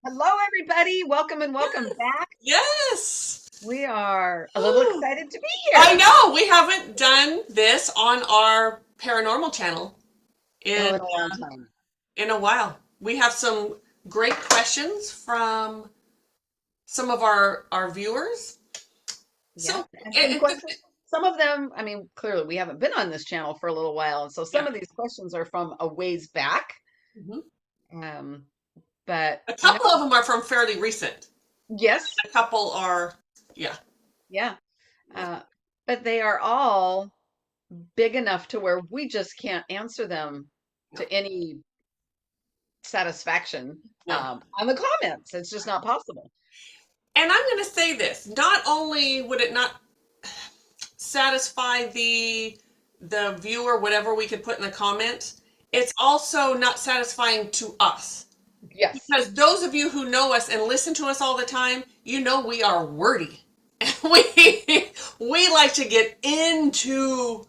Hello, everybody. Welcome and welcome back. Yes. We are a little Whew. excited to be I here. know we haven't done this on our paranormal channel Oh, in in a long time. in a while. We have some great questions from some of our viewers. Yeah. So And some it, questions. Some of them, I mean, clearly we haven't been on this channel for a little while. And so some yeah, of these questions are from a ways back. mhm. Um, but, A couple of them are from fairly recent. yes, A couple are, yeah, yeah. yeah, Uh, but they are all big enough to where we just can't answer them no, to any satisfaction no. on the comments. It's just not possible. And I'm going to say this: not only would it not satisfy the viewer, whatever we could put in the comments, it's also not satisfying to us. Yes. Because those of you who know us and listen to us all the time, you know we are wordy. And we like to get into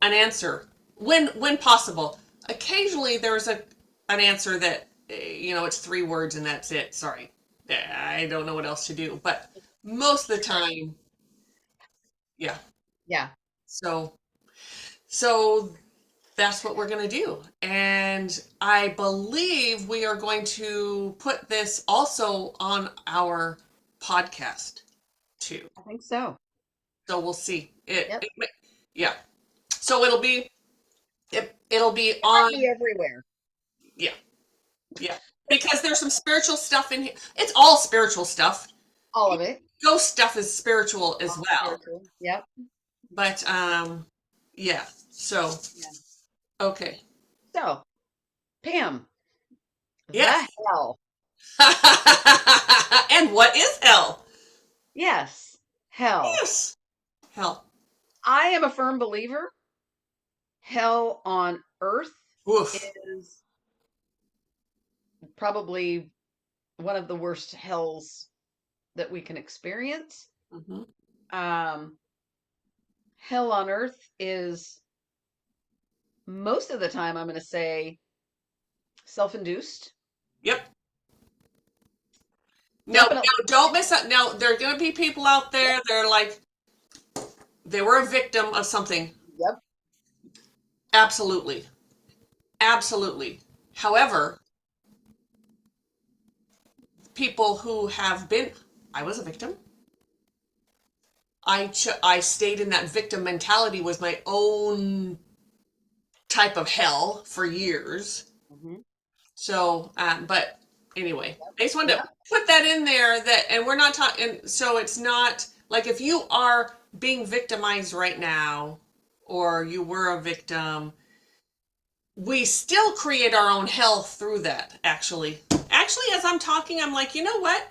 an answer when possible. Occasionally there's an answer that it's 3 words and that's it. Sorry. I don't know what else to do. But most of the time, yeah. Yeah. So so that's what we're going to do. And I believe we are going to put this also on our podcast too. I think so. So we'll see. Yep. Yeah. So it'll be It might on, be everywhere. yeah. Yeah. Because there's some spiritual stuff in here. It's all spiritual stuff. All of it. Ghost stuff is spiritual as All well. spiritual. Yep. But yeah. So Yeah. okay. So, Pam, the Yes. hell. And what is hell? Yes, hell. Yes. Hell. I am a firm believer. Hell on earth Oof. is probably one of the worst hells that we can experience. Hmm. Um, Hell on earth is most of the time, I'm going to say, self-induced. Yep. No, Definitely. no, don't miss out. Now, there are going to be people out there, they're like, they were a victim of something. Yep. Absolutely. Absolutely. However, people who have been, I was a victim. I stayed in that victim mentality was my own type of hell for years. Hmm. So, but anyway, I just wanted Yep. to put that in there that, and we're not talking, so it's not like if you are being victimized right now or you were a victim, we still create our own hell through that, actually. Actually, as I'm talking, I'm like, you know what?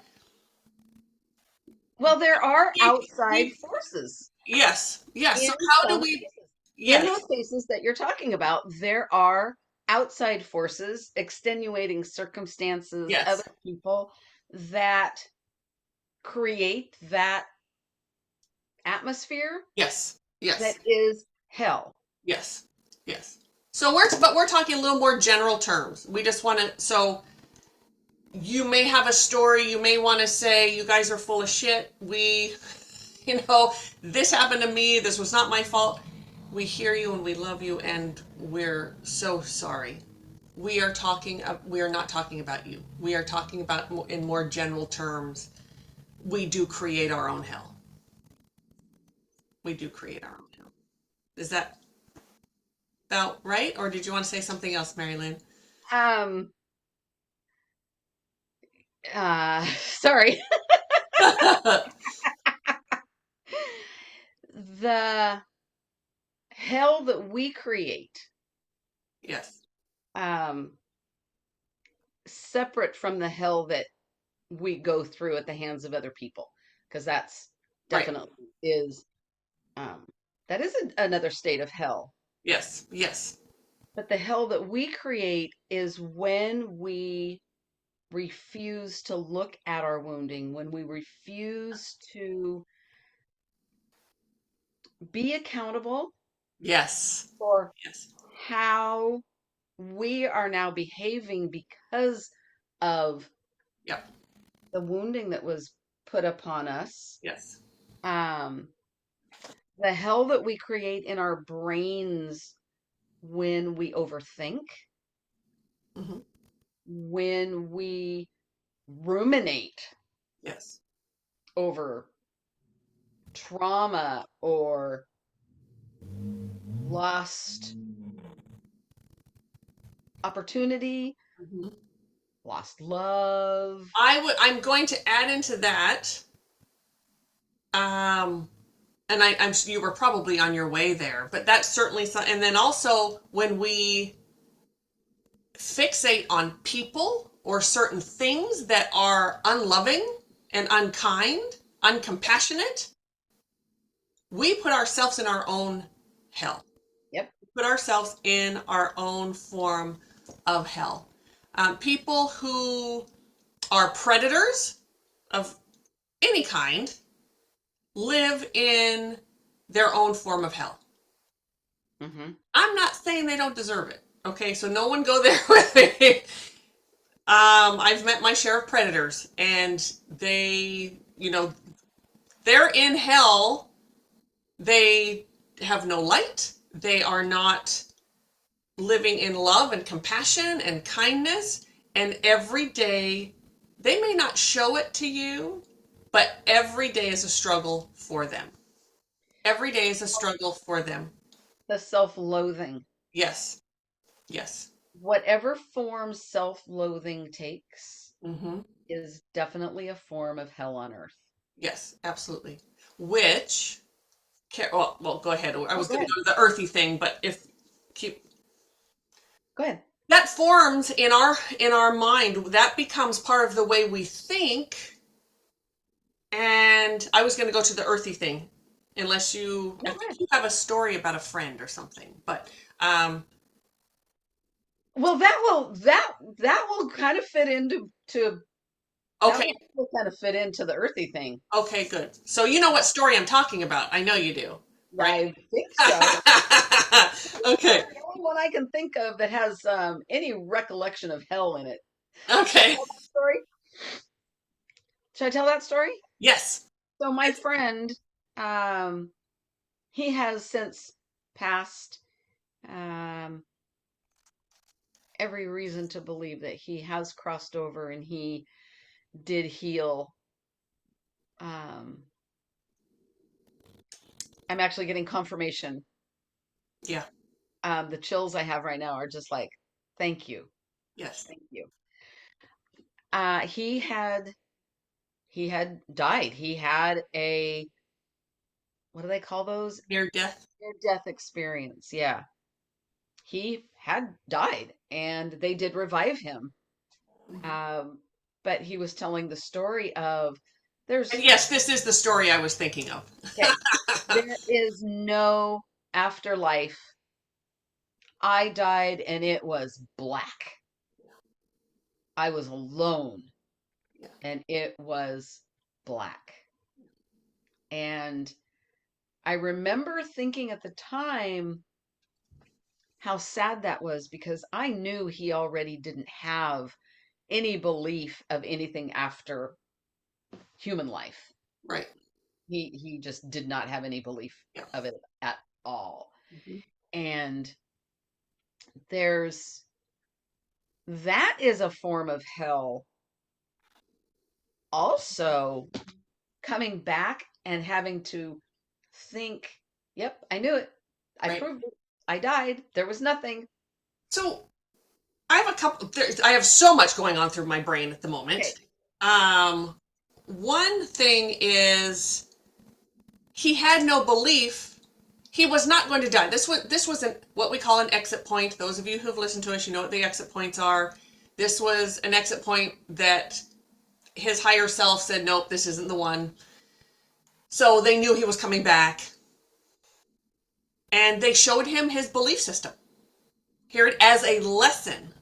Well, there are We, outside we, forces yes, yes. So in how do some we, cases. In yes, those cases that you're talking about, there are outside forces, extenuating circumstances, other yes, people that create that atmosphere yes, that yes, is hell. yes, yes. So but we're talking a little more general terms. We just want to, so you may have a story, you may want to say, you guys are full of shit. This happened to me, this was not my fault. We hear you and we love you and we're so sorry. We are not talking about you. We are talking about in more general terms. We do create our own hell. We do create our own hell. Is that about right? Or did you want to say something else, Mary Lynn? Um, Sorry. The hell that we create, Yes. um, separate from the hell that we go through at the hands of other people, because that's Right. definitely is um, that is another state of hell. Yes. Yes. But the hell that we create is when we refuse to look at our wounding, when we refuse to be accountable Yes. for Yes. how we are now behaving because of Yep. the wounding that was put upon us, Yes. um, the hell that we create in our brains when we overthink, Hmm. when we ruminate Yes. over trauma or lost opportunity, Hmm. lost love. I'm going to add into that. Um, and I'm you were probably on your way there, but that's certainly some. And then also when we fixate on people or certain things that are unloving and unkind, uncompassionate, we put ourselves in our own hell. Yep. Put ourselves in our own form of hell. People who are predators of any kind live in their own form of hell. Hmm. I'm not saying they don't deserve it. Okay, so no one go there with me. I've met my share of predators, and they're in hell. They have no light. They are not living in love and compassion and kindness. And every day, they may not show it to you, but every day is a struggle for them. Every day is a struggle for them. The self-loathing, Yes, yes. whatever form self-loathing takes, Hmm. is definitely a form of hell on earth. Yes, absolutely. Which, well, go ahead. I Oh, was go going to ahead. go to the earthy thing, but if keep Go ahead. that forms in our mind, that becomes part of the way we think. And I was going to go to the earthy thing, unless I No, go think ahead. you have a story about a friend or something. But um, Well, that will kind of fit into to that okay, will kind of fit into the earthy thing. okay, good. So you know what story I'm talking about. I know you do, right? I think so. Okay, The only one I can think of that has any recollection of hell in it. Should I okay, tell that story? Should I tell that story? yes, So my friend, um, he has since passed. Um, every reason to believe that he has crossed over and he did heal. Um, I'm actually getting confirmation. yeah, The chills I have right now are just like, thank you, yes. thank you. He had died. He had a, what do they call those? Near death. Near death experience. Yeah, he had died, and they did revive him. Mhm. Um, but he was telling the story of And there's yes, this is the story I was thinking of. okay, there is no afterlife. I died and it was black. I was alone Yeah, and it was black. And I remember thinking at the time how sad that was because I knew he already didn't have any belief of anything after human life. right. He just did not have any belief Yeah. of it at all. Mhm. And there's that is a form of hell also, coming back and having to think, yep, I knew it. I Right. proved it. I died. There was nothing. So I have a couple. I have so much going on through my brain at the moment. Okay. Um, One thing is he had no belief he was not going to die. This was what we call an exit point. Those of you who've listened to us, you know what the exit points are. This was an exit point that his higher self said, nope, this isn't the one. So they knew he was coming back, and they showed him his belief system. Hear it as a lesson,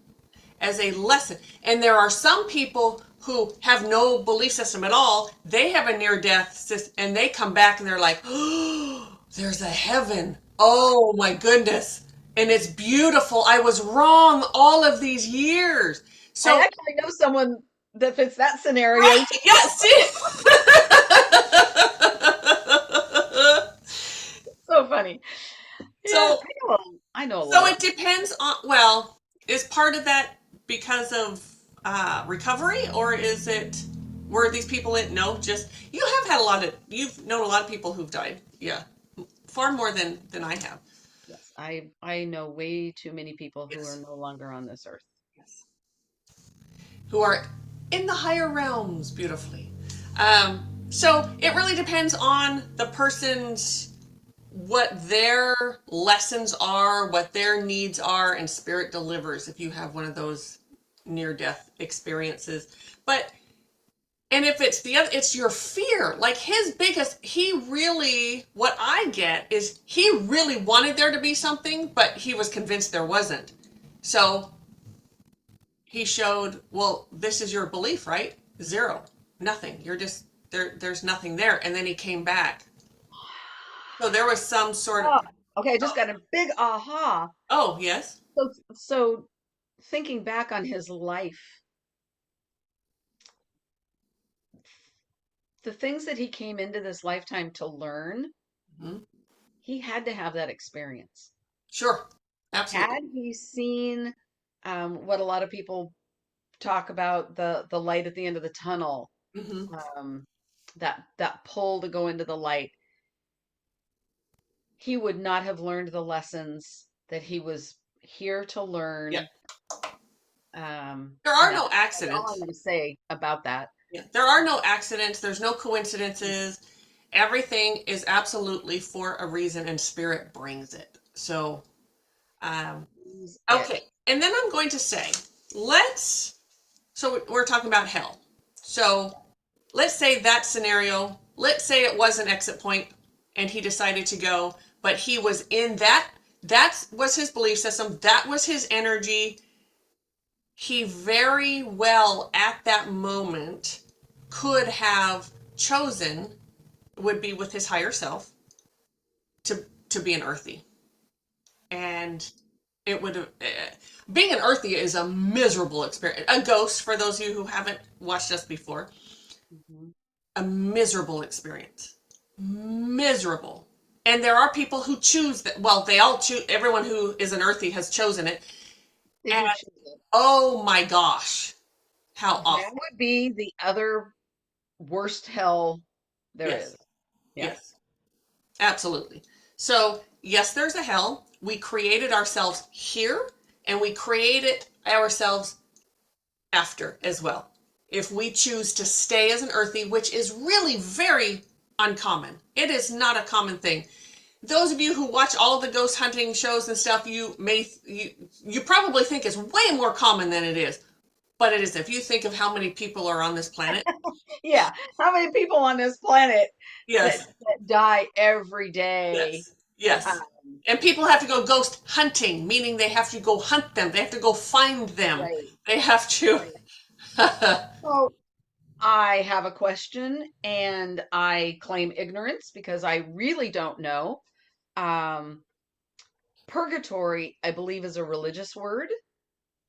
as a lesson. And there are some people who have no belief system at all. They have a near death system, and they come back and they're like, oh, there's a heaven. Oh my goodness. And it's beautiful. I was wrong all of these years. I So, actually know someone. that fits that scenario Right? too. Yes. So funny. Yeah, so I know a so lot of it people. depends on, well, is part of that because of recovery, or is it, were these in, no, just, you have had a lot of, you've known a lot of people who've died. Yeah. Far more than I have. Yes, I know way too many people who are Yes. no longer on this earth. Yes. Who are in the higher realms beautifully. So it really depends on the person's, what their lessons are, what their needs are, and spirit delivers if you have one of those near death experiences. But and if it's the other, it's your fear. Like his biggest, he really, what I get is he really wanted there to be something, but he was convinced there wasn't. So he showed, well, this is your belief, right? Zero, nothing. You're just there. There's nothing there. And then he came back. So there was some sort Oh, of, okay, I just got a big aha. oh, yes. So thinking back on his life, the things that he came into this lifetime to learn, Mhm. he had to have that experience. Sure. Absolutely. Had he seen what a lot of people talk about, the light at the end of the tunnel, Hmm. um, that pull to go into the light, he would not have learned the lessons that he was here to Yeah. learn. There And are that's no all I'm accidents. going to say about that. Yeah. There are no accidents. There's no coincidences. Everything is absolutely for a reason, and spirit brings it. So, um, Use it. okay. And then I'm going to say, let's, so we're talking about hell. So let's say that scenario, let's say it was an exit point and he decided to go, but he was in that, that was his belief system, that was his energy. He very well at that moment could have chosen, would be with his higher self, to be an earthy. And it would have, being an earthy is a miserable experience. A ghost, for those of you who haven't watched us before, Mhm. a miserable experience. Miserable. And there are people who choose that. Well, they all choose, everyone who is an earthy has chosen it. They And do choose it. oh my gosh, how That awful. would be the other worst hell there is. Yes, Yeah. yes, absolutely. So, yes, there's a hell. We created ourselves here, and we created ourselves after as well. If we choose to stay as an earthy, which is really very uncommon, it is not a common thing. Those of you who watch all the ghost hunting shows and stuff, you probably think it's way more common than it is, but it is. If you think of how many people are on this planet, Yeah. How many people on this planet yes, that die every day? yes, yes. Um, And people have to go ghost hunting, meaning they have to go hunt them. They have to go find them. right. They have to. Right. So I have a question and I claim ignorance because I really don't know. Um, Purgatory, I believe, is a religious word.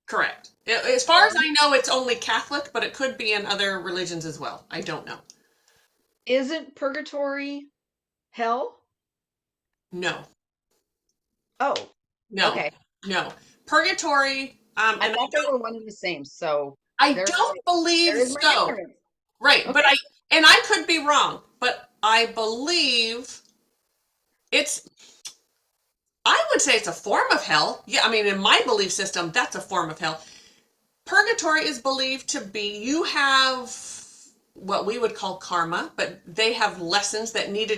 Correct. As far as Um, I know, it's only Catholic, but it could be in other religions as well. I don't know. isn't purgatory hell? No, Oh, no, okay. no. Purgatory, I and thought they were one and the same. So I there's don't there believe is my so. ignorance. Right, but Okay. and I could be wrong, but I believe it's, I would say it's a form of hell. Yeah, I mean, in my belief system, that's a form of hell. Purgatory is believed to be, you have what we would call karma, but they have lessons that need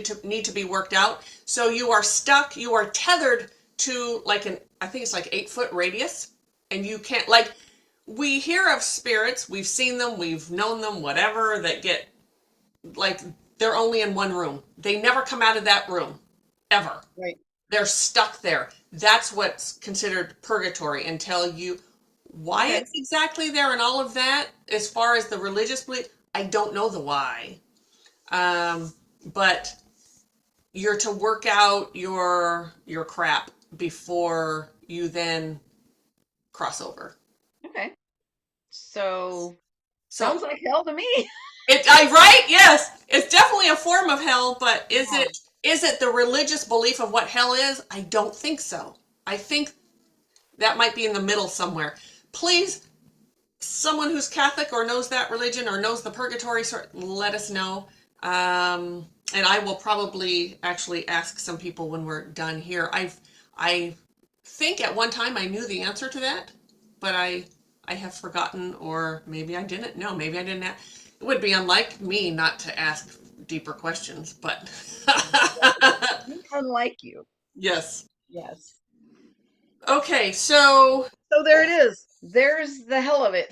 to be worked out. So you are stuck, you are tethered to like an, I think it's like 8 foot radius, and you can't, like, we hear of spirits, we've seen them, we've known them, whatever, that get, like, they're only in one room. They never come out of that room ever. Right. They're stuck there. That's what's considered purgatory until you, why Okay. it's exactly there and all of that, as far as the religious belief, I don't know the why. But you're to work out your crap before you then cross over. Okay. So So Sounds like hell to me. I right? Yes. It's definitely a form of hell, but Yeah. is it the religious belief of what hell is? I don't think so. I think that might be in the middle somewhere. Please, someone who's Catholic or knows that religion or knows the purgatory, let us know. And I will probably actually ask some people when we're done here. I think at one time I knew the answer to that, but I have forgotten, or maybe I didn't know. Maybe I didn't. It would be unlike me not to ask deeper questions, but Unlike you. yes. Yes. Okay, so So there it is. There's the hell of it.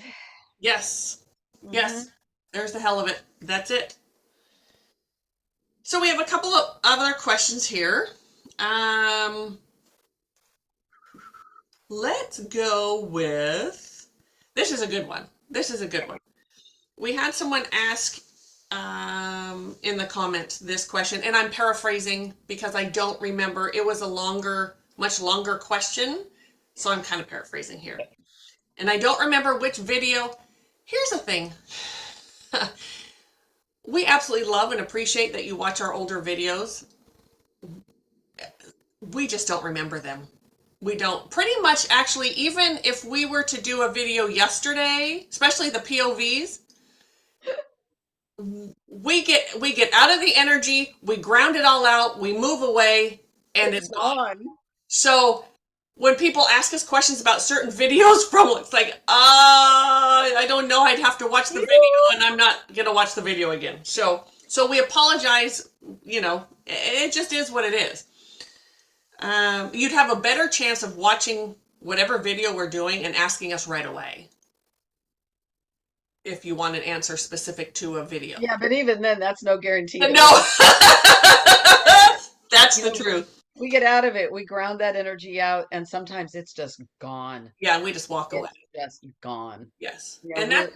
yes, Hmm. yes, there's the hell of it. That's it. So we have a couple of other questions here. Um, let's go with this is a good one. This is a good one. We had someone ask in the comments this question, and I'm paraphrasing because I don't remember. It was a much longer question, so I'm kind of paraphrasing here. And I don't remember which video. Here's the thing. We absolutely love and appreciate that you watch our older videos. We just don't remember them. We don't. Pretty much, actually, even if we were to do a video yesterday, especially the POVs, we get out of the energy, we ground it all out, we move away, and It's it's gone. gone. So when people ask us questions about certain videos from, it's like, I don't know, I'd have to watch the video, and I'm not gonna watch the video again. So we apologize. It just is what it is. You'd have a better chance of watching whatever video we're doing and asking us right away if you want an answer specific to a video. Yeah, but even then, that's no guarantee that No, we'll, that's you the know, truth. we get out of it, we ground that energy out, and sometimes it's just gone. Yeah, we just walk away. It's just gone. Yes, You know, and that.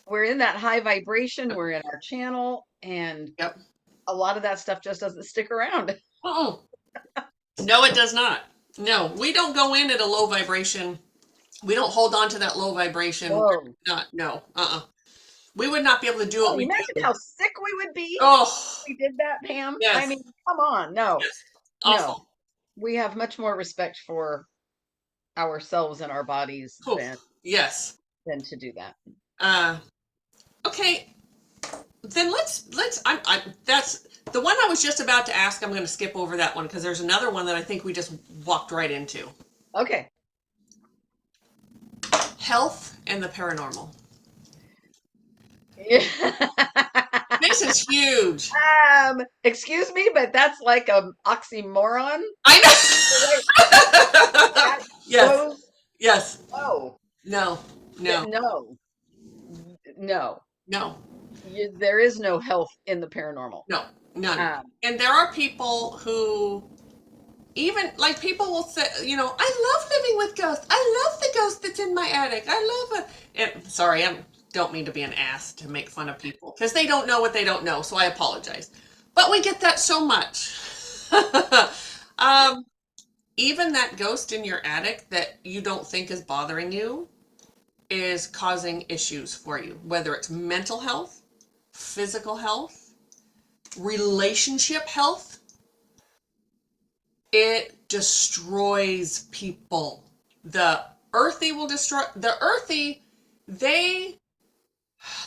we're in that high vibration, we're in our channel, and Yep. a lot of that stuff just doesn't stick around. Oh, no, it does not. No, we don't go in at a low vibration. We don't hold on to that low vibration. We're Whoa. not. No. We would not be able to do what Oh, we imagine do. how sick we would be Oh, if we did that, Pam. I yes, mean, come on. No, yes, no. awful. We have much more respect for ourselves and our bodies Oh, than yes. to do that. Uh, okay, then let's. I'm. That's the one I was just about to ask. I'm going to skip over that one because there's another one that I think we just walked right into. Okay. Health and the paranormal. Yeah. This is huge. Excuse me, but that's like a oxymoron. I Right. know. That Yes. shows Yes. no, No. No. no, no. No. There is no health in the paranormal. No. None. Um, And there are people who even like people will say, I love living with ghosts. I love the ghost that's in my attic. I love it. And sorry, I don't mean to be an ass to make fun of people because they don't know what they don't know. So I apologize. But we get that so much. um, Even that ghost in your attic that you don't think is bothering you is causing issues for you, whether it's mental health, physical health, relationship health. It destroys people. The earthy will destroy the earthy. They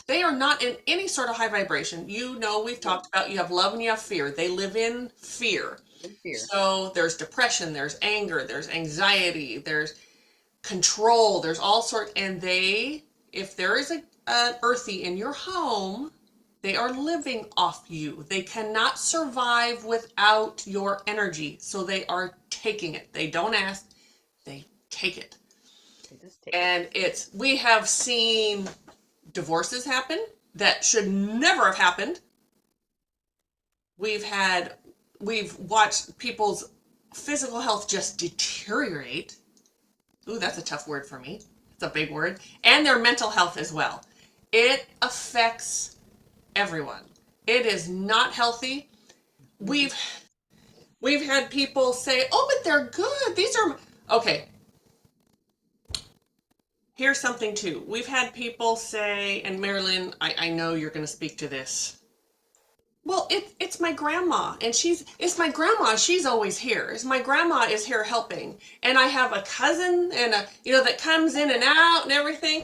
they are not in any sort of high vibration. We've talked about you have love and you have fear. They live in fear. in fear. So there's depression, there's anger, there's anxiety, there's control, there's all sorts. And if there is an earthy in your home, they are living off you. They cannot survive without your energy. So they are taking it. They don't ask, they take it. They just take it. And we have seen divorces happen that should never have happened. We've watched people's physical health just deteriorate. Ooh, that's a tough word for me. It's a big word. And their mental health as well. It affects everyone. It is not healthy. We've had people say, "Oh, but they're good. These are okay." here's something too. We've had people say, and Mari-Lyn, I know you're going to speak to this. Well, it's my grandma, and it's my grandma. She's always here. It's my grandma is here helping, and I have a cousin and that comes in and out and everything.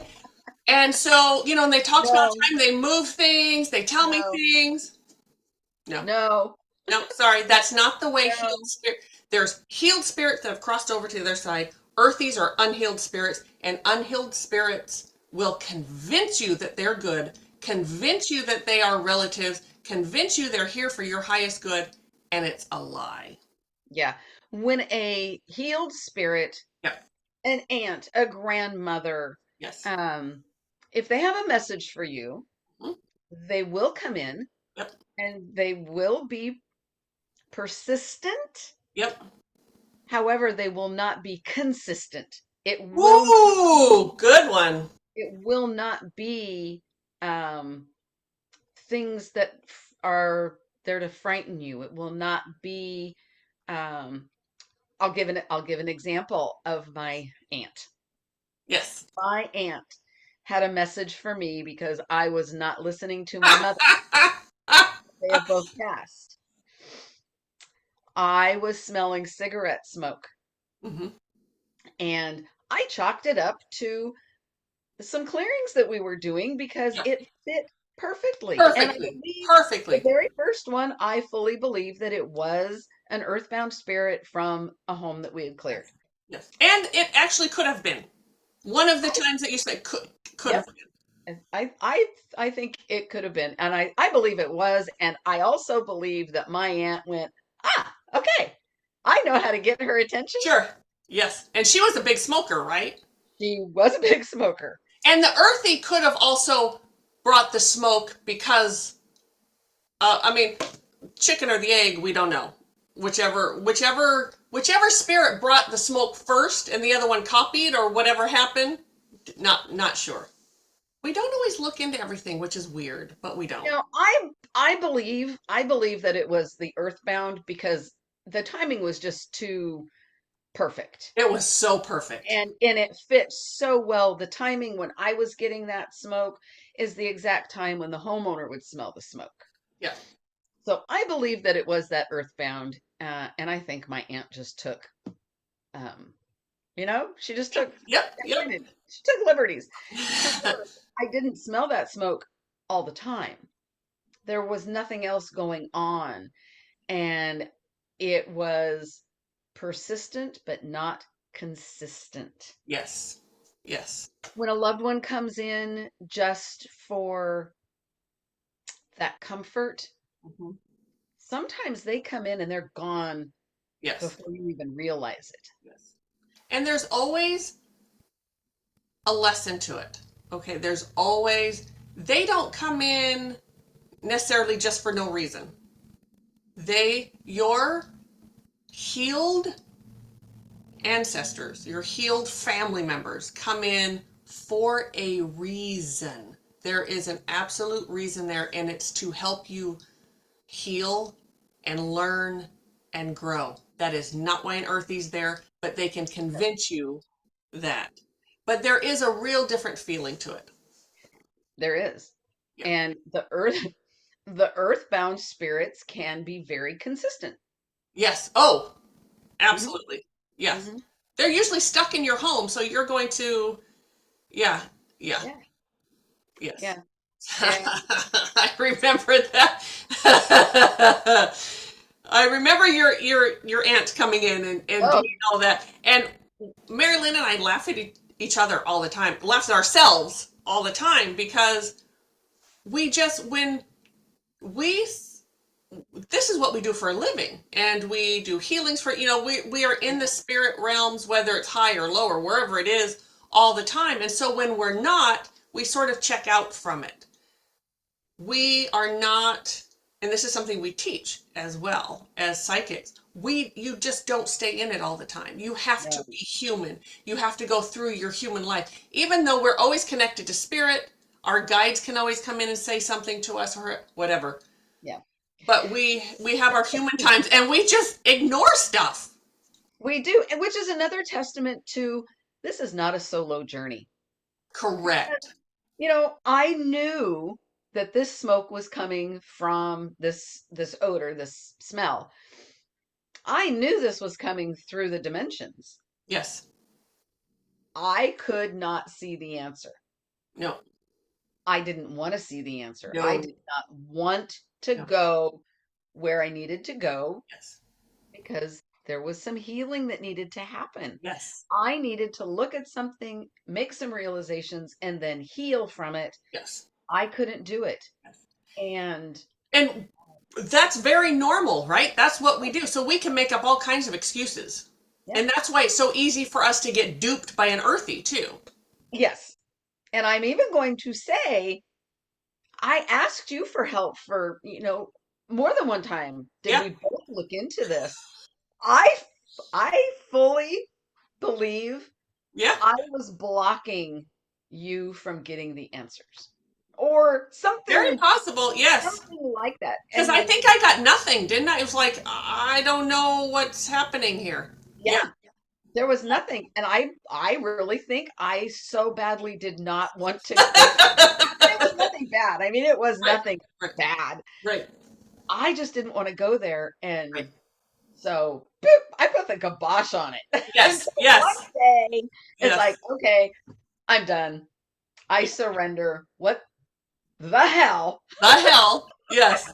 And so and they talked about No, the time they move things, they tell me no, things. No, no, no, sorry, that's not the way healed no. spirit. There's healed spirits that have crossed over to the other side. Earthies are unhealed spirits, and unhealed spirits will convince you that they're good, convince you that they are relatives, convince you they're here for your highest good, and it's a lie. Yeah. When a healed spirit, Yep. an aunt, a grandmother, Yes. um, if they have a message for you, Mhm. they will come in Yep. and they will be persistent. Yep. However, they will not be consistent. Ooh, good one. It will not be um, things that are there to frighten you. It will not be. Um, I'll give an example of my aunt. Yes. My aunt had a message for me because I was not listening to my mother. They have both passed. I was smelling cigarette smoke, Hmm. and I chalked it up to some clearings that we were doing because Yep. it fit perfectly. And I Perfectly. believe the Perfectly. very first one, I fully believe that it was an earthbound spirit from a home that we had cleared. Yes. Yes. And it actually could have been. One of the times that you said could have Yep. been. And I think it could have been, and I believe it was, and I also believe that my aunt went, okay, I know how to get her attention. Sure. Yes. And she was a big smoker, right? She was a big smoker. And the earthy could have also brought the smoke because I mean, chicken or the egg, we don't know. Whichever spirit brought the smoke first and the other one copied or whatever happened, not sure. We don't always look into everything, which is weird, but we don't. Now, I believe that it was the earthbound because the timing was just too perfect. It was so perfect. And it fits so well. The timing when I was getting that smoke is the exact time when the homeowner would smell the smoke. Yeah. So I believe that it was that earthbound, and I think my aunt just took, um, she just took, Yep. Yep. she took liberties. However, I didn't smell that smoke all the time. There was nothing else going on, and it was persistent but not consistent. Yes. Yes. When a loved one comes in just for that comfort, Mhm. sometimes they come in and they're gone Yes. before you even realize it. Yes. And there's always a lesson to it. Okay, they don't come in necessarily just for no reason. Your healed ancestors, your healed family members come in for a reason. There is an absolute reason there, and it's to help you heal and learn and grow. That is not why an earthie's there, but they can convince you that. But there is a real different feeling to it. There is. Yeah. And the earthbound spirits can be very consistent. Yes. Oh, Hmm. absolutely. Yes. Hmm. They're usually stuck in your home, so you're going to, yeah, yeah, Yeah. yes. Yeah. And I remember that. I remember your aunt coming in and oh, doing all that. And Mari-Lyn and I laugh at each other all the time, laugh at ourselves all the time because we just when we this is what we do for a living, and we do healings for we are in the spirit realms, whether it's high or low or wherever it is, all the time. And so when we're not, we sort of check out from it. We are not, and this is something we teach as well as psychics, you just don't stay in it all the time. You have to no. be human. You have to go through your human life. Even though we're always connected to spirit, our guides can always come in and say something to us or whatever. Yeah. But we have our human times and we just ignore stuff. We do, which is another testament to this is not a solo journey. Correct. I knew that this smoke was coming from this odor, this smell. I knew this was coming through the dimensions. Yes. I could not see the answer. No. I didn't want to see the answer. I No. did not want to No. go where I needed to go Yes. because there was some healing that needed to happen. Yes. I needed to look at something, make some realizations, and then heal from it. Yes. I couldn't do it. Yes. And And that's very normal, right? That's what we do. So we can make up all kinds of excuses. yeah, And that's why it's so easy for us to get duped by an earthy, too. yes. And I'm even going to say, I asked you for help for, more than one time. Did Yeah. we both look into this? I I fully believe Yeah. I was blocking you from getting the answers or Very possible. Yes. something like that. Because I think I got nothing, didn't I? It was like, I don't know what's happening here. Yeah. Yeah, there was nothing. And I really think I so badly did not want to go. It was nothing bad. I mean, it was Right. nothing Right. bad. Right. I just didn't want to go there. Right. And so, boop, I put the kibosh on it. And Yes. so one Yes. day, it's Yes. like, okay, I'm done. I surrender. What the hell? The hell. Yes.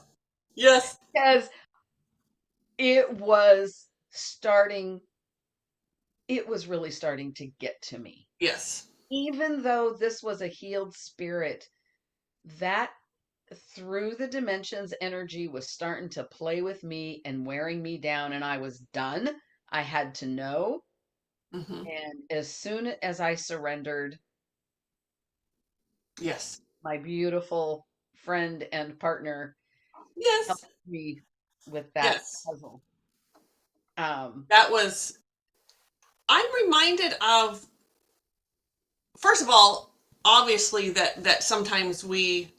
Yes. Because it was starting, it was really starting to get to me. Yes. Even though this was a healed spirit, that through the dimensions energy was starting to play with me and wearing me down, and I was done. I had to know. Hmm. And as soon as I surrendered, Yes. my beautiful friend and partner helped Yes. me with that Yes. puzzle. Um, That was, I'm reminded of, first of all, obviously that sometimes we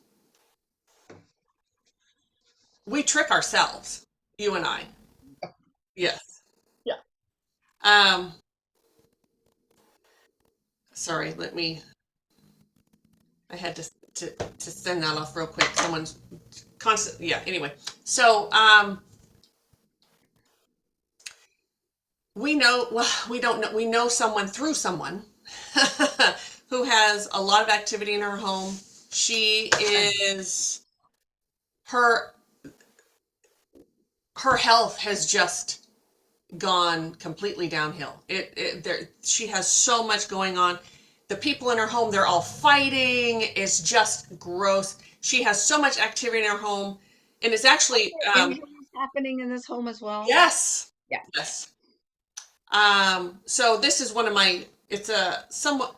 trick ourselves, you and I. Yes. yeah. Um, sorry, I had to send that off real quick. Someone's constant, yeah, anyway. So, we know, well, we don't know, we know someone through someone who has a lot of activity in her home. She is, her, her health has just gone completely downhill. She has so much going on. The people in her home, they're all fighting. It's just gross. She has so much activity in her home, and it's actually, Injuries happening in this home as well. yes, Yeah. yes. So this is it's a somewhat,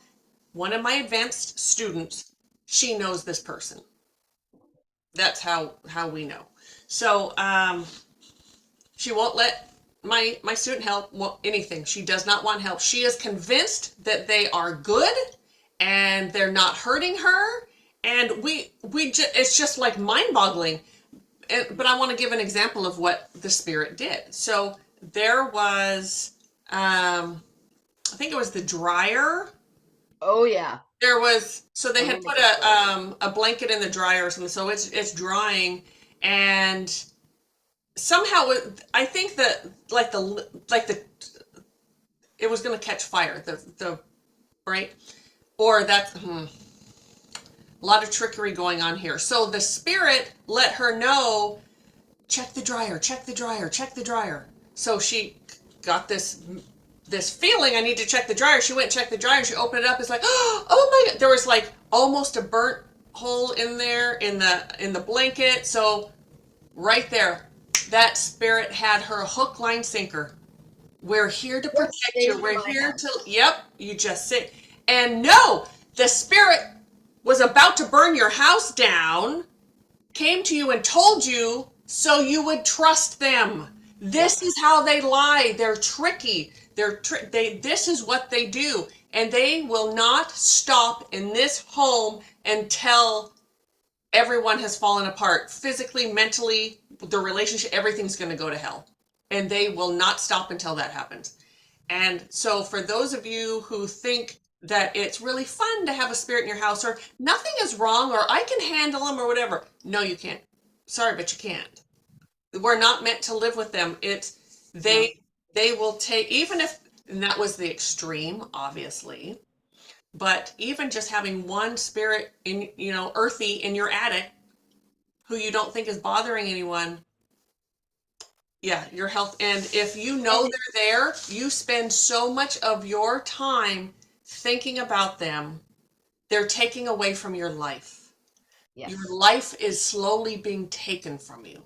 one of my advanced students. She knows this person. That's how we know. So, she won't let my student help anything. She does not want help. She is convinced that they are good and they're not hurting her. And it's just like mind-boggling. But I want to give an example of what the spirit did. So there was, I think it was the dryer. Oh yeah. There was, so I they had remember put this story. a blanket in the dryer or something. So it's drying, and somehow I think that like the it was going to catch fire, the right, or that's a lot of trickery going on here. So the spirit let her know, check the dryer, check the dryer, check the dryer. So she got this feeling, I need to check the dryer. She went and checked the dryer. She opened it up. It's like, oh my god, there was like almost a burnt hole in there in the blanket. So right there, that spirit had her hook, line, sinker. We're here to Just protect stay you. in We're my here house. to, yep, you just sit. And no, the spirit was about to burn your house down, came to you and told you so you would trust them. Yep. This is how they lie. They're tricky. This is what they do. And they will not stop in this home until everyone has fallen apart physically, mentally, the relationship, everything's going to go to hell. And they will not stop until that happens. And so, for those of you who think that it's really fun to have a spirit in your house, or nothing is wrong, or I can handle them, or whatever. No, you can't. Sorry, but you can't. We're not meant to live with them. It's No. they will take, even if, and that was the extreme, obviously, but even just having one spirit in, earthy in your attic who you don't think is bothering anyone, yeah, your health. And if you know And it, they're there, you spend so much of your time thinking about them. They're taking away from your life. Your yes. life is slowly being taken from you.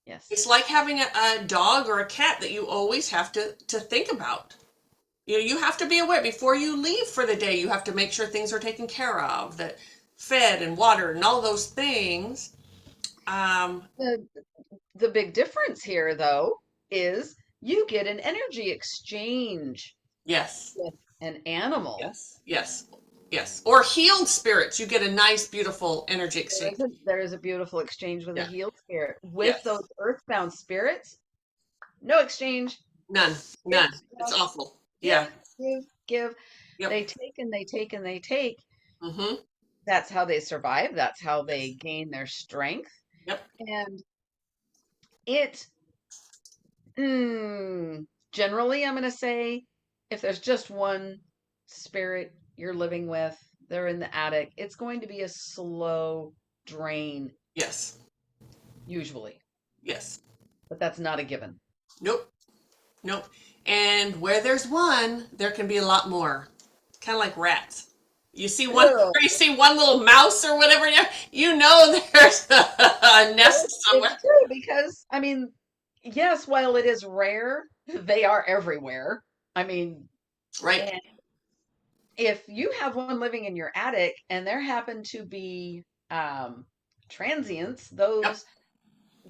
Yes. It's like having a dog or a cat that you always have to think about. You have to be aware before you leave for the day. You have to make sure things are taken care of, that fed and watered and all those things. Um, The the big difference here though is you get an energy exchange yes, with an animal. yes, yes, yes. Or healed spirits. You get a nice, beautiful energy exchange. There is a beautiful exchange with a Yeah. healed spirit. With those Yes. earthbound spirits, no exchange. None. None. It's It's just awful. Yeah. give, give, give. Yep. They take and they take and they take. Mm-hmm. That's how they survive. That's how they Yes. gain their strength. Yep. And it, generally, I'm going to say if there's just one spirit you're living with, they're in the attic, it's going to be a slow drain, Yes. usually, Yes. but that's not a given. Nope. Nope. And where there's one, there can be a lot more. Kind of like rats. You see one, Ugh. or you see one little mouse or whatever, you know there's a nest It's somewhere. true because, I mean, yes, while it is rare, they are everywhere. I mean, Right. and if you have one living in your attic and there happen to be transients, Yep.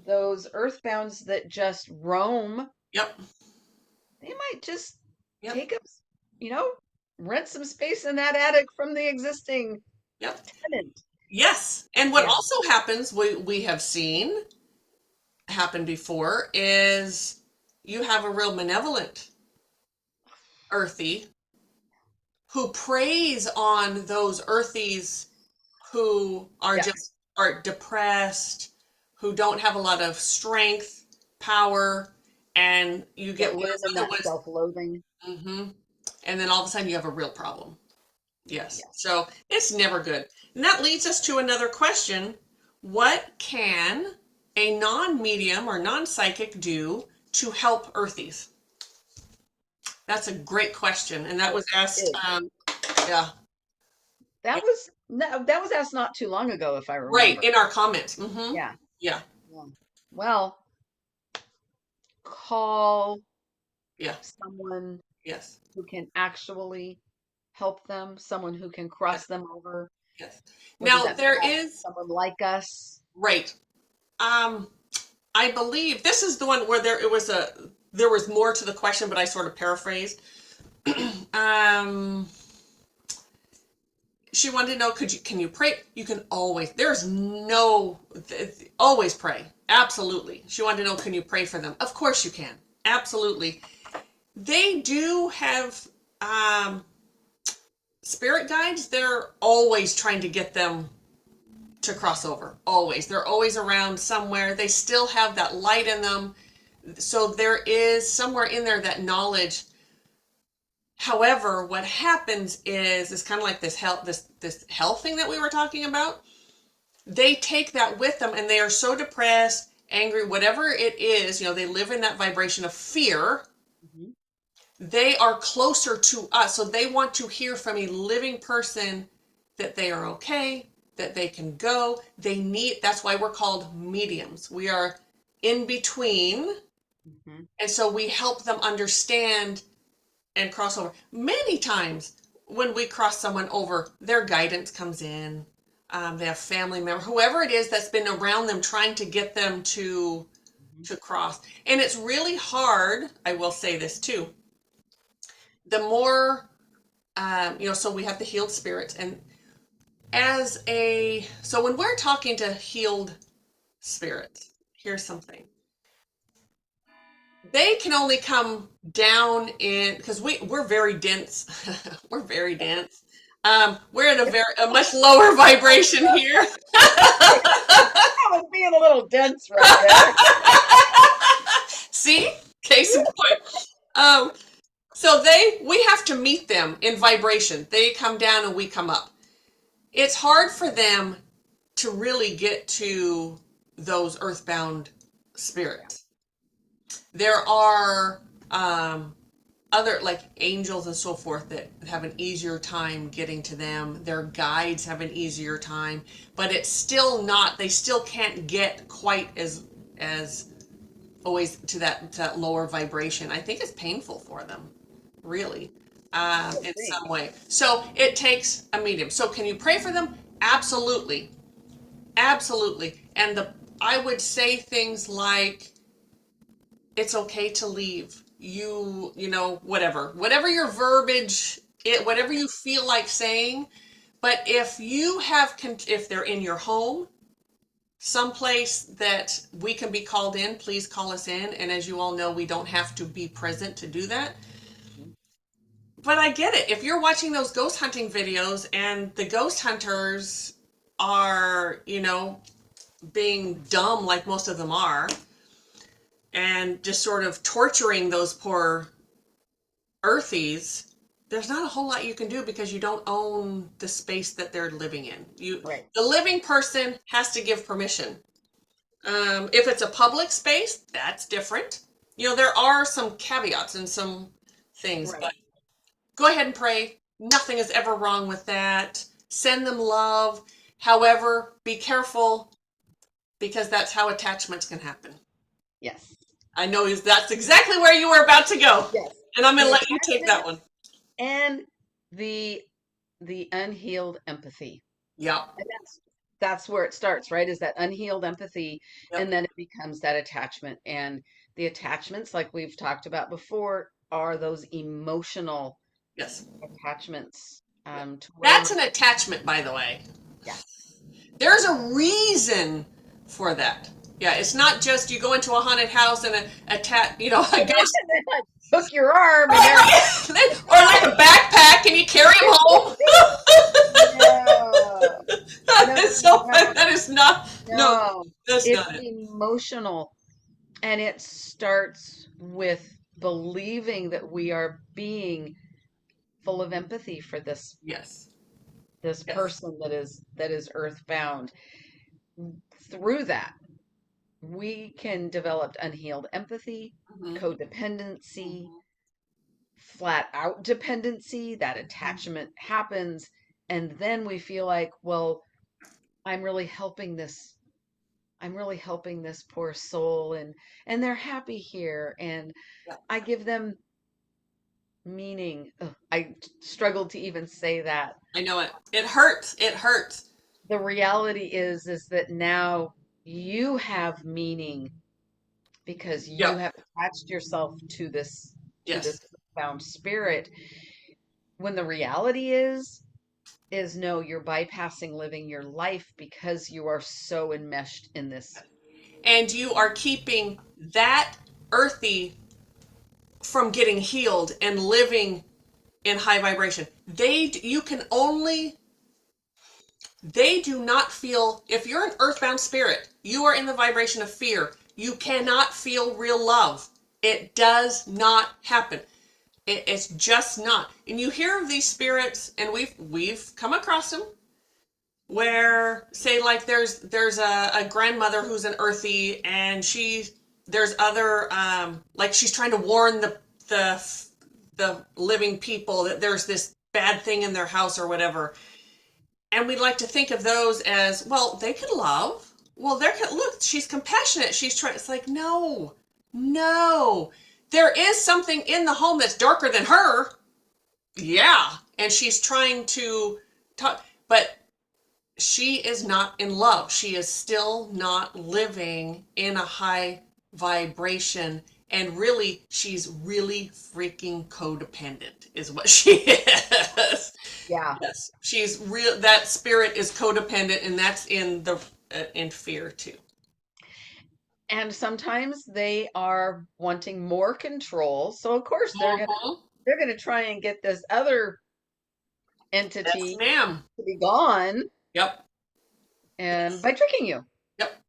those earthbounds that just roam, Yep. they might just Yep. take up, you know, rent some space in that attic from the existing Yep. tenant. Yes. And what Yeah. also happens, we have seen happen before, is you have a real malevolent earthy who preys on those earthies who are Yeah. just are depressed, who don't have a lot of strength, power, and you get That one live of in those other that ones. self-loathing. Hmm. And then all of a sudden you have a real problem. Yes. Yeah. So it's never good. And that leads us to another question. What can a non-medium or non-psychic do to help earthies? That's a great question. And that It was asked, is. yeah, yeah, That was no, that was asked not too long ago, if I right, remember. in our comments. Hmm. Yeah. Yeah, Yeah. Well, call yeah, someone yes, who can actually help them, someone who can yes, cross them over, yes. whether Now that's there perhaps is, someone like us. right. Um, I believe this is the one where there was more to the question, but I sort of paraphrased. Um, she wanted to know, can you pray? You can always, there's no, always pray. Absolutely. She wanted to know, can you pray for them? Of course you can. Absolutely. They do have um, spirit guides. They're always trying to get them to cross over. Always. They're always around somewhere. They still have that light in them. So there is somewhere in there that knowledge. However, what happens is it's kind of like this health thing that we were talking about. They take that with them and they are so depressed, angry, whatever it is, they live in that vibration of fear. Mhm. They are closer to us. So they want to hear from a living person that they are okay, that they can go. That's why we're called mediums. We are in between. Mhm. And so we help them understand and cross over. Many times when we cross someone over, their guidance comes in. They have family member, whoever it is that's been around them trying to get them Mhm. to cross. And it's really hard. I will say this too. The more so we have the healed spirits, and so when we're talking to healed spirits, here's something. They can only come down in because we're very dense. We're very dense. We're at a much lower vibration here. That was being a little dense right there. See, case in point. Um, so we have to meet them in vibration. They come down and we come up. It's hard for them to really get to those earthbound Yeah. spirits. There are other like angels and so forth that have an easier time getting to them. Their guides have an easier time, but it's still not. They still can't get quite as always to that lower vibration. I think it's painful for them, really, I would in think. some way. So it takes a medium. So can you pray for them? Absolutely, absolutely. And the I would say things like it's okay to leave. You know, whatever your verbiage, whatever you feel like saying. But if they're in your home, someplace that we can be called in, please call us in. And as you all know, we don't have to be present to do that. Mhm. But I get it. If you're watching those ghost hunting videos and the ghost hunters are, being dumb like most of them are, and just sort of torturing those poor earthies, there's not a whole lot you can do because you don't own the space that they're living in. Right. The living person has to give permission. If it's a public space, that's different. There are some caveats and some things, Right. but go ahead and pray. Nothing is ever wrong with that. Send them love. However, be careful because that's how attachments can happen. Yes. I know that's exactly where you were about to go. Yes. And I'm going to The let you take that attachment one. and the the unhealed empathy. Yep. And that's where it starts, right? Is that unhealed empathy, Yep. and then it becomes that attachment. And the attachments, like we've talked about before, are those emotional Yes. attachments, Yep. to That's where, an attachment, by the way. yeah. There's a reason for that. Yeah, it's not just you go into a haunted house and a And ghost, then like hook your arm and there. or like a backpack and you carry him home. No, That no, is no, so no, that is not, no, no. that's It's not it. emotional, and it starts with believing that we are being full of empathy for Yes, this yes. person that is earthbound. Through that, we can develop unhealed empathy, Hmm. codependency, Hmm. flat out dependency. That attachment happens, and then we feel like, well, I'm really helping this I'm really helping this poor soul, and they're happy here, and Yeah, I give them meaning. Ugh, I struggled to even say that. I know it. It hurts. It hurts. The reality is that now you have meaning because you Yep. have attached yourself to this Yes. found spirit, when the reality is no, you're bypassing living your life because you are so enmeshed in this. And you are keeping that earthy from getting healed and living in high vibration. You can only They do not feel, if you're an earthbound spirit, you are in the vibration of fear. You cannot feel real love. It does not happen. It's just not. And you hear of these spirits, and we've come across them where, say, like there's a grandmother who's an earthy, and there's other like she's trying to warn the living people that there's this bad thing in their house or whatever, and we like to think of those as, well, they could love. Well, look, she's compassionate. She's trying. It's like, no, no. There is something in the home that's darker than her. Yeah. And she's trying to talk, but she is not in love. She is still not living in a high vibration. And really, she's really freaking codependent, is what she is. Yeah. Yes, she's real. That spirit is codependent, and that's in fear too. And sometimes they are wanting more control. So of course Mhm. they're gonna try and get this other Yes, entity ma'am. to be gone Yep. and Yes. by tricking you. Yep.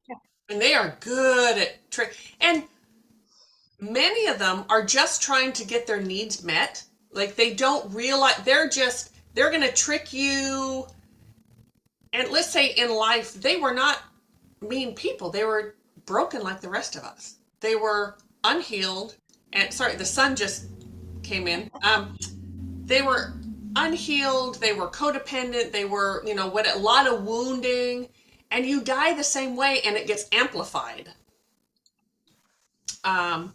And they are good at trick. And many of them are just trying to get their needs met. Like they don't realize they're going to trick you. And let's say in life, they were not mean people. They were broken like the rest of us. They were unhealed. And sorry, the sun just came in. They were unhealed. They were codependent. They were, what a lot of wounding. And you die the same way and it gets amplified. Um,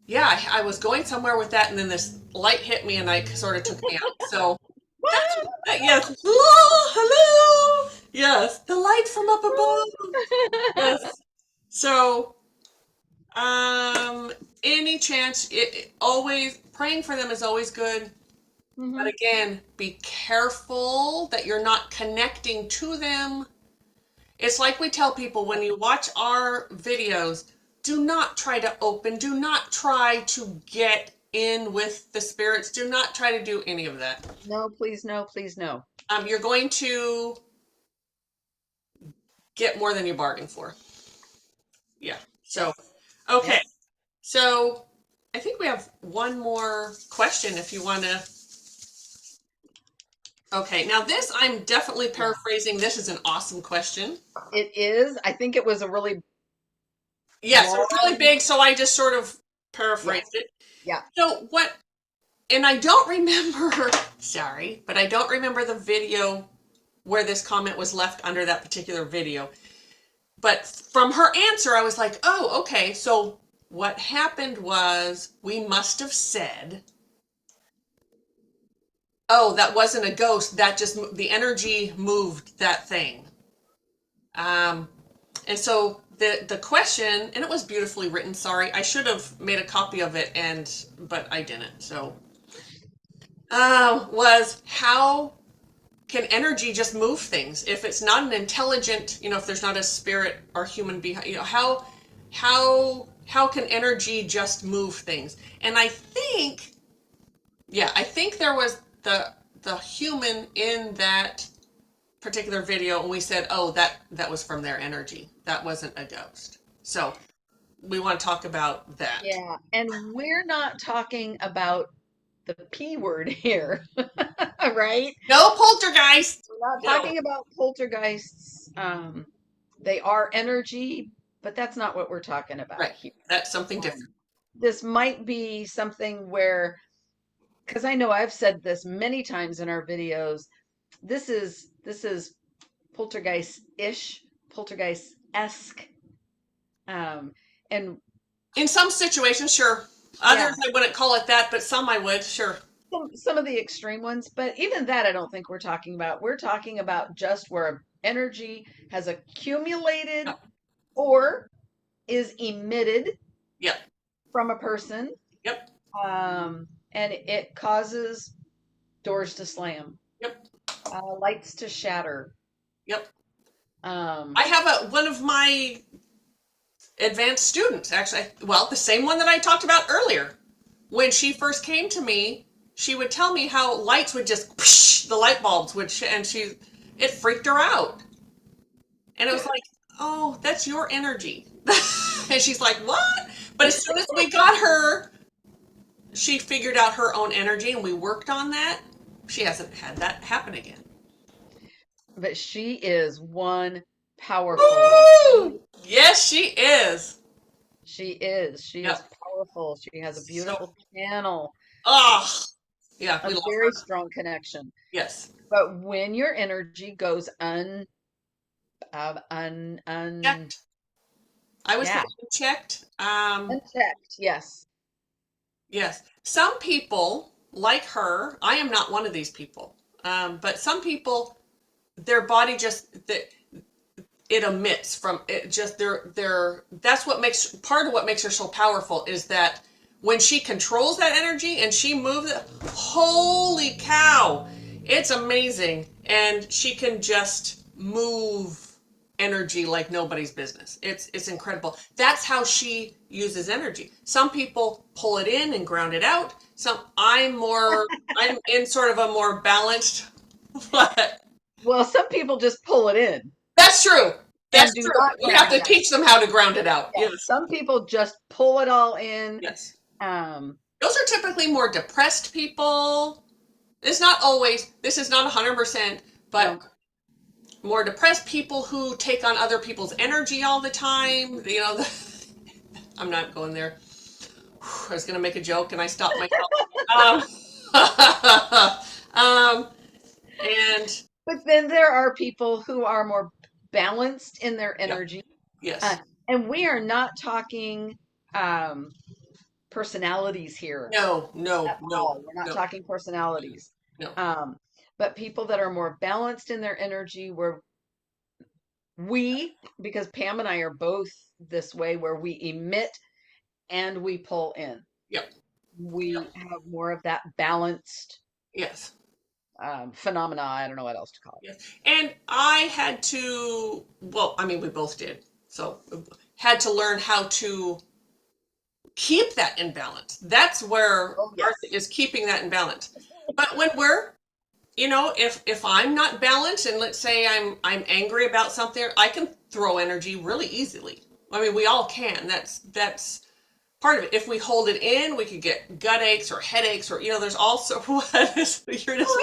yeah, I was going somewhere with that, and then this light hit me, and I sort of took me out. So that's yes. Hello. Yes, the light from up above. Yes. So, um, any chance, always praying for them is always good. But Hmm. again, be careful that you're not connecting to them. It's like we tell people when you watch our videos, do not try to open, do not try to get in with the spirits, do not try to do any of that. No, please, no, please, no. You're going to get more than you bargained for. Yeah. So, Yes. okay. Yep. So, I think we have one more question if you want to. Okay. Now, this I'm definitely Yeah. paraphrasing. This is an awesome question. It is. I think it was a really Yes, it was really broad. big, so I just sort of paraphrased Yes. it. Yeah. So, what and I don't remember, sorry, but I don't remember the video where this comment was left under that particular video. But from her answer, I was like, oh, okay. So what happened was we must have said, oh, that wasn't a ghost. That just, the energy moved that thing. Um, and so the question, and it was beautifully written. Sorry, I should have made a copy of it, but I didn't. So, was how can energy just move things if it's not an intelligent, if there's not a spirit or human behind, how can energy just move things? And I think, yeah, I think there was the human in that particular video, and we said, oh, that was from their energy, that wasn't a ghost. So we want to talk about that. Yeah. And we're not talking about the P word here, right? No poltergeist. We're not No. talking about poltergeists. They are energy, but that's not what we're talking about Right, here. that's something Um, different. this might be something where, because I know I've said this many times in our videos, this is poltergeist-ish, poltergeist-esque. Um, and In some situations, sure. yeah, Others, I wouldn't call it that, but some I would, sure. some of the extreme ones, but even that I don't think we're talking about. We're talking about just where energy has accumulated Yep, or is emitted yep, from a person, yep, and it causes doors to slam, yep, lights to shatter. yep. Um, I have one of my advanced students, actually, well, the same one that I talked about earlier. When she first came to me, she would tell me how lights would just, psh, the light bulbs would, and it freaked her out. And it was like, oh, that's your energy. And she's like, what? But as soon as we got her, she figured out her own energy and we worked on that. She hasn't had that happen again. but she is one powerful. Woo! Yes, she is. She is. She is Yep. powerful. She has a So, beautiful channel, oh, yeah, a we love very her. strong connection. Yes. But when your energy goes un, Checked. I would say yeah, checked. unchecked, yes. Yes. Some people, like her, I am not one of these people. But some people, their body just, it emits from it just that's what makes part of what makes her so powerful is that when she controls that energy and she moves it, holy cow, it's amazing. And she can just move. energy like nobody's business. It's incredible. That's how she uses energy. Some people pull it in and ground it out. I'm in sort of a more balanced but Well, some people just pull it in that's true. That's and do true. not You have ground it to out. teach them how to ground it out. Yes, Yes. some people just pull it all in. Yes. Um, Those are typically more depressed people. It's not always, this is not 100%, but no, more depressed people who take on other people's energy all the time. I'm not going there. I was going to make a joke and I stopped myself. Um, and but then there are people who are more balanced in their yeah, energy. Uh, yes. and we are not talking um, personalities here No, at no, no, all. We're not no, talking personalities. no. Um, but people that are more balanced in their energy, where because Pam and I are both this way, where we emit and we pull in. Yep, We have more of that balanced yes, phenomena. I don't know what else to call yes. And I had to, well, I mean, we both did. So, had to learn how to keep that in balance. That's it. where Oh, art yes. is keeping that in balance. But when we're, if I'm not balanced and let's say I'm angry about something, I can throw energy really easily. I mean, we all can. That's part of it. If we hold it in, we could get gut aches or headaches or there's also what is you're just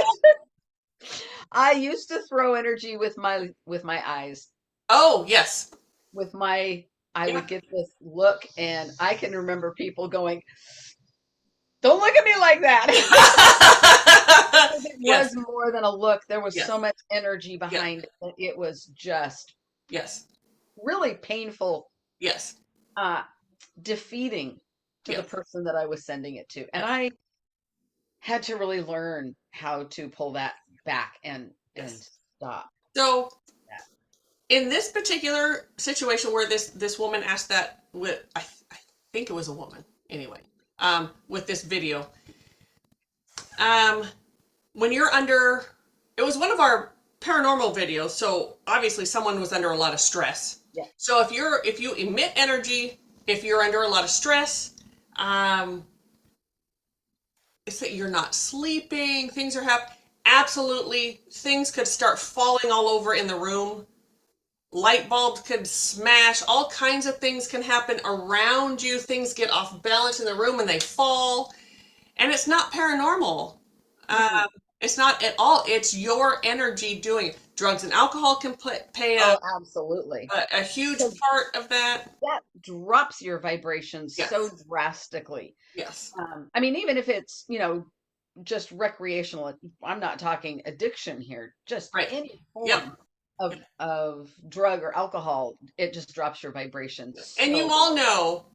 I used to throw energy with my eyes. oh yes. With my I Yeah. would get this look, and I can remember people going, "Don't look at me like that." Because it Yes. was more than a look. There was so Yes. much energy Yes. behind it. It was just Yes. really painful, Yes. uh, defeating to the Yes. person that I was sending it to. And Yes. I had to really learn how to pull that back and Yes. stop So that. in this particular situation where this woman asked that with I think it was a woman anyway with this video um when you're under it was one of our paranormal videos so obviously someone was under a lot of stress Yeah. so if you emit energy if you're under a lot of stress um it's that you're not sleeping things are happening absolutely things could start falling all over in the room light bulbs could smash, all kinds of things can happen around you. Things get off balance in the room and they fall. And it's not paranormal. Mm-mm. Um, it's not at all. It's your energy doing it. Drugs and alcohol can play Oh, absolutely. a huge Because part of that. that drops your vibration so Yes, drastically. yes, I mean, even if it's, just recreational, I'm not talking addiction here, just right. any Yep. form of drug or alcohol, it just drops your vibration And you so all know,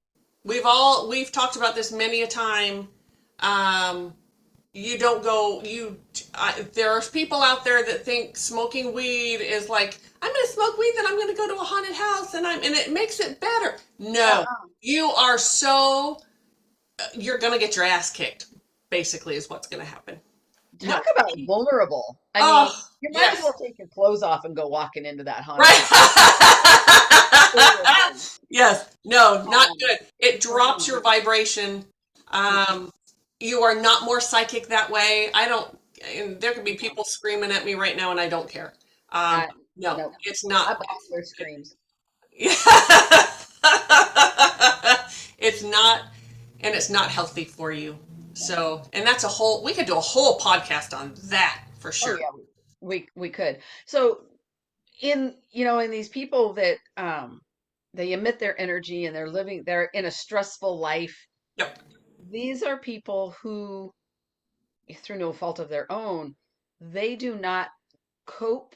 we've talked about this many a time. Um, you don't go there are people out there that think smoking weed is like I'm going to smoke weed then I'm going to go to a haunted house and it makes it better no uh-uh. you are so you're going to get your ass kicked basically is what's going to happen no Talk about vulnerable. I mean, oh you might as yes well take your clothes off and go walking into that haunted house. right Seriously. yes no not Um, good it drops mm-mm, your vibration mm-mm, um you are not more psychic that way I don't and there could be no. people screaming at me right now and I don't care um I no no. it's I not block their screams. it's not and it's not healthy for you so and that's a whole we could do a whole podcast on that for Oh sure yeah, we could. So in these people that they emit their energy and they're in a stressful life. yep These are people who, through no fault of their own, they do not cope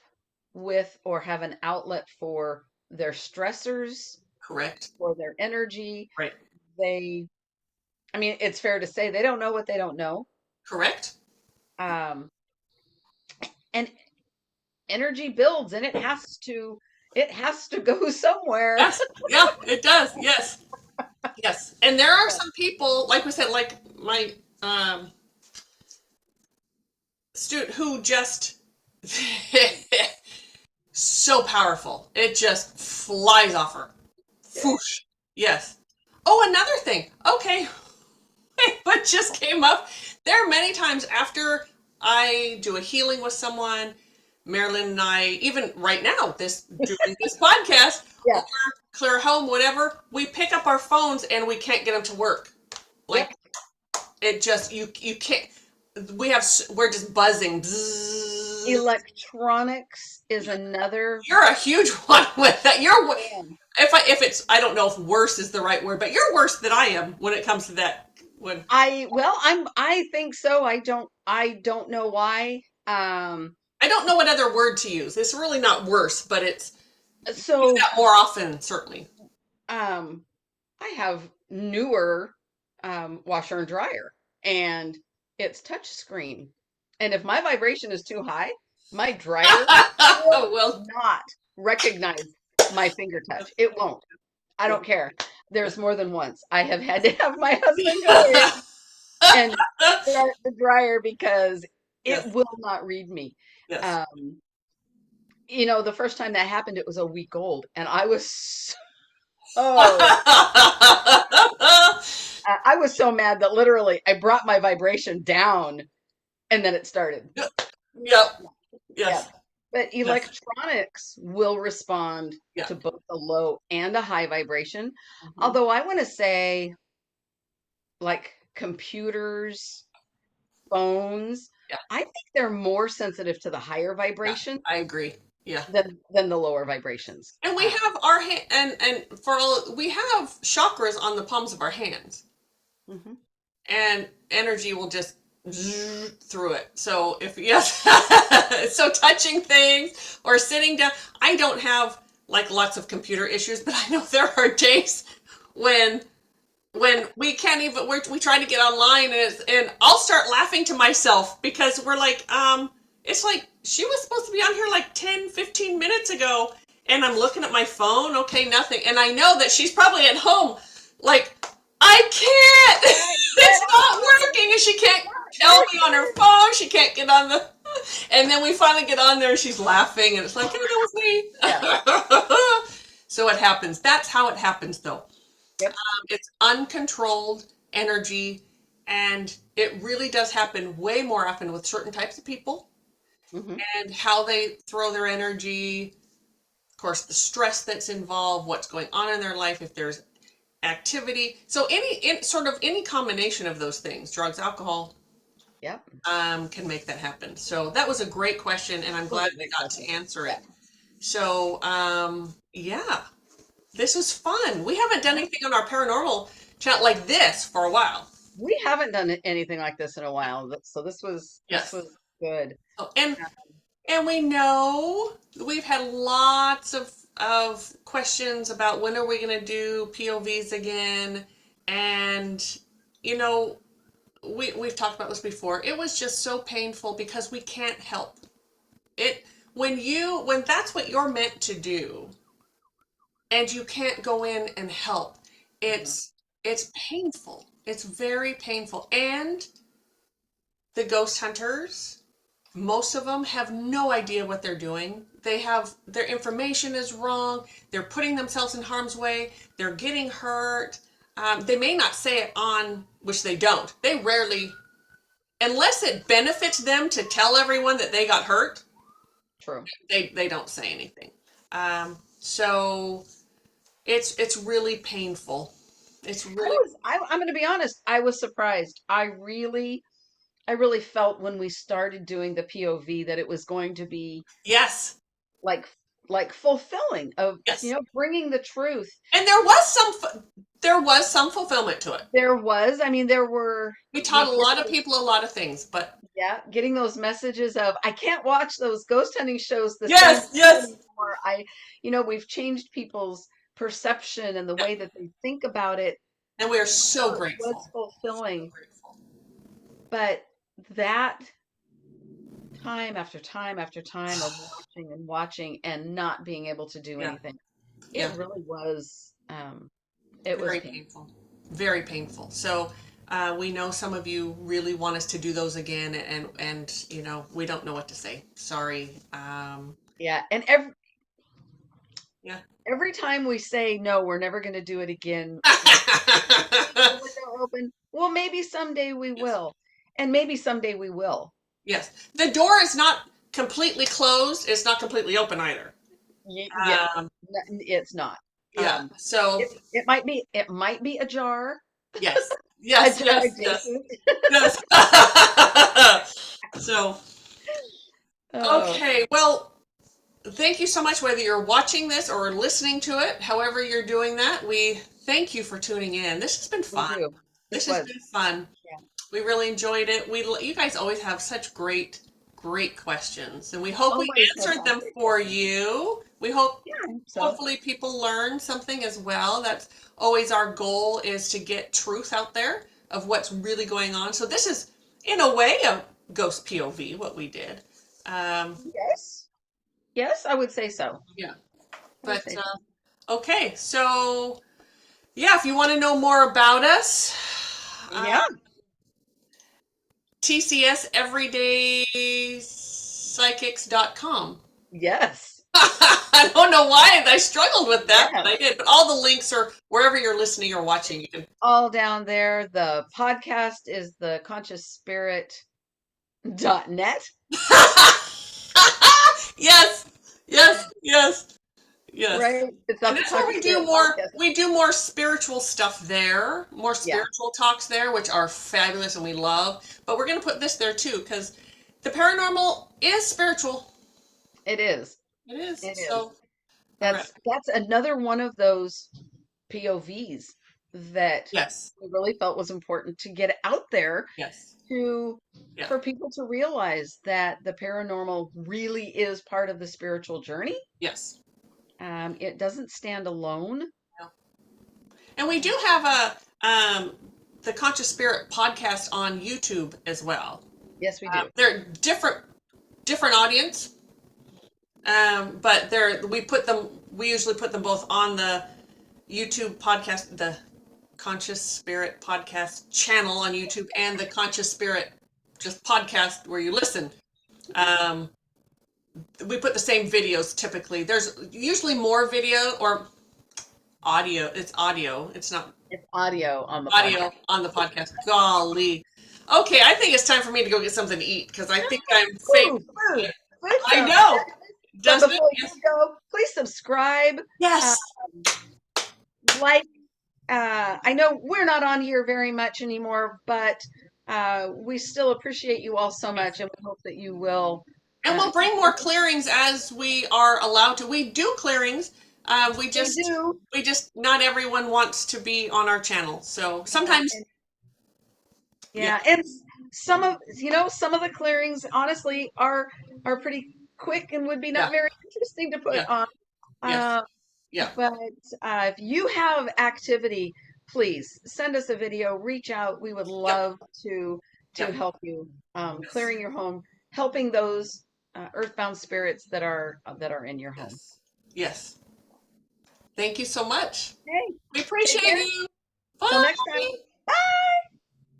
with or have an outlet for their stressors, correct for their energy. right They, I mean, it's fair to say they don't know what they don't know. correct Um, and energy builds, and it has to go somewhere. yes yeah it does yes yes and there are some people like we said like my um student who just So powerful. It just flies off her. Yeah. Whoosh. Yes. Oh, another thing. Okay, what just came up? There are many times after I do a healing with someone, Marilyn and I, even right now, this doing this podcast or Yeah. clear home, whatever, we pick up our phones and we can't get them to work. Like Yep. it just you can't. We're just buzzing. Bzzz. Electronics is another You're a huge one with that. fan. If it's I don't know if worse is the right word, but you're worse than I am when it comes to that. When I think so. I don't know why. I don't know what other word to use. It's really not worse, but it's use So that more often, certainly. um I have newer washer and dryer, and it's touch screen. And if my vibration is too high, my dryer will Well, not recognize my finger touch. It won't. I yeah. don't care. There's more than once I have had to have my husband go in and start the dryer because it Yes, will not read me. yes. Um, the first time that happened, it was a week old, and I was so I was so mad that literally I brought my vibration down and then it started. Yep. Yeah. Yes. But Yes. electronics will respond Yeah. to both a low and a high vibration. Mhm. Although I want to say, like computers, phones, Yeah. I think they're more sensitive to the higher Yeah. vibration I agree. Yeah. than the lower vibrations. And we have our hand, and for all we have chakras on the palms of our hands, Mhm. and energy will just zzz through it. So if yes, so touching things or sitting down, I don't have like lots of computer issues, but I know there are days when we can't even we try to get online and I'll start laughing to myself because we're like it's like she was supposed to be on here like 10-15 minutes ago and I'm looking at my phone, okay, nothing, and I know that she's probably at home like I can't Get it's not working and she can't tell me on her working. phone, she can't get on the and then we finally get on there and she's laughing and it's like, hey, Yeah. that was me. So it happens. That's how it happens though. Yep. It's uncontrolled energy, and it really does happen way more often with certain types of people Hmm. and how they throw their energy. Of course, the stress that's involved, what's going on in their life, if there's activity. So sort of any combination of those things, drugs, alcohol, Yep. can make that happen. So that was a great question, and I'm glad we Absolutely got to does. answer Yeah. it. So yeah, this was fun. We haven't done anything on our paranormal chat like this for a while. We haven't done anything like this in a while, so this was Yes. good. Oh, and we know we've had lots of questions about when are we going to do POVs again, and you know we've talked about this before. It was just so painful because we can't help it when that's what you're meant to do and you can't go in and help. Mhm. It's painful. It's very painful, and the ghost hunters, most of them have no idea what they're doing. They have their information is wrong. They're putting themselves in harm's way. They're getting hurt. They may not say it on, which they don't. They rarely, unless it benefits them to tell everyone that they got hurt, True. they don't say anything. So it's really painful. It's really I'm going to be honest. I was surprised. I really felt when we started doing the POV that it was going to be yes, like like fulfilling of yes. bringing the truth. And there was some fulfillment to it. I mean, there were, We taught a lot of people a lot of things, but yeah, getting those messages of I can't watch those ghost hunting shows the same yes, way yes. anymore. We've changed people's perception and the Yeah. way that they think about it. And we are so It was grateful. So fulfilling, grateful. but that time after time after time of watching and watching and not being able to do Yeah, anything, it yeah. really was it was Very painful. painful. Very painful. So we know some of you really want us to do those again, and we don't know what to say. Sorry. Yeah, and Yeah. Every time we say no, we're never going to do it again, leave the window open. Well, maybe someday we Yes. will. And maybe someday we will. Yes. The door is not completely closed. It's not completely open either. Yeah, Um, it's not. yeah. So It might be ajar, yes. a Yes. jar Yes. Yes. adjacent. Yes. So, Oh, okay. Well, thank you so much, whether you're watching this or listening to it, however you're doing that. We thank you for tuning in. This has been we fun. do. This This has was. been fun. Yeah. We really enjoyed it. You guys always have such great questions, and we hope we Always answered them fantastic for questions. you. We hope Yeah, so. hopefully people learn something as well. That's always our goal, is to get truth out there of what's really going on. So this is, in a way, a ghost POV, what we did. Um, Yes. Yes, I would say so. yeah, I would but say so. okay. So yeah, if you want to know more about us, Yeah. tcseverydaypsychics.com. Yes. I don't know why I struggled with that, but Yes. I did. But all the links are wherever you're listening or watching. You can. All down there. The podcast is the consciousspirit.net. Yes, yes, yes, yes. Right? It's And not the that's where Conscious Spirit podcast. we do more spiritual stuff there, more Yeah, spiritual talks there, which are fabulous and we love. But we're going to put this there too, because the paranormal is spiritual. it is. It is. It is. So, all right. That's another one of those POVs that Yes. we really felt was important to get out there Yes. to Yeah. for people to realize that the paranormal really is part of the spiritual journey. Yes. It doesn't stand alone. Yeah. And we do have the Conscious Spirit podcast on YouTube as well. Yes, we do. They're different audience, but we usually put them both on the YouTube podcast, the Conscious Spirit podcast channel on YouTube, and the Conscious Spirit just podcast where you listen. Um, we put the same videos typically. There's usually more video or audio. It's audio. It's not It's audio on the audio podcast. on the podcast. Golly. Okay, I think it's time for me to go get something to eat because I think I'm Ooh, faint. food. Food I sounds know. fabulous. But Doesn't it? before you Yes. go, please subscribe, uh, Yes. like. I know we're not on here very much anymore, but we still appreciate you all so much, and we hope that you will. And we'll bring more clearings as we are allowed to. We do clearings. We do. we just, not everyone wants to be on our channel. So Yeah, sometimes, yeah, yeah, and some of the clearings honestly are pretty quick and would be yeah, not very interesting to put yeah, on. yes, Uh, yeah, but if you have activity, please send us a video. Reach out. We would yep, love to yep, help you yes, clearing your home, helping those earthbound spirits that are in your home. yes, yes. Thank you so much. Hey, We take appreciate care. you. Till next time. Bye.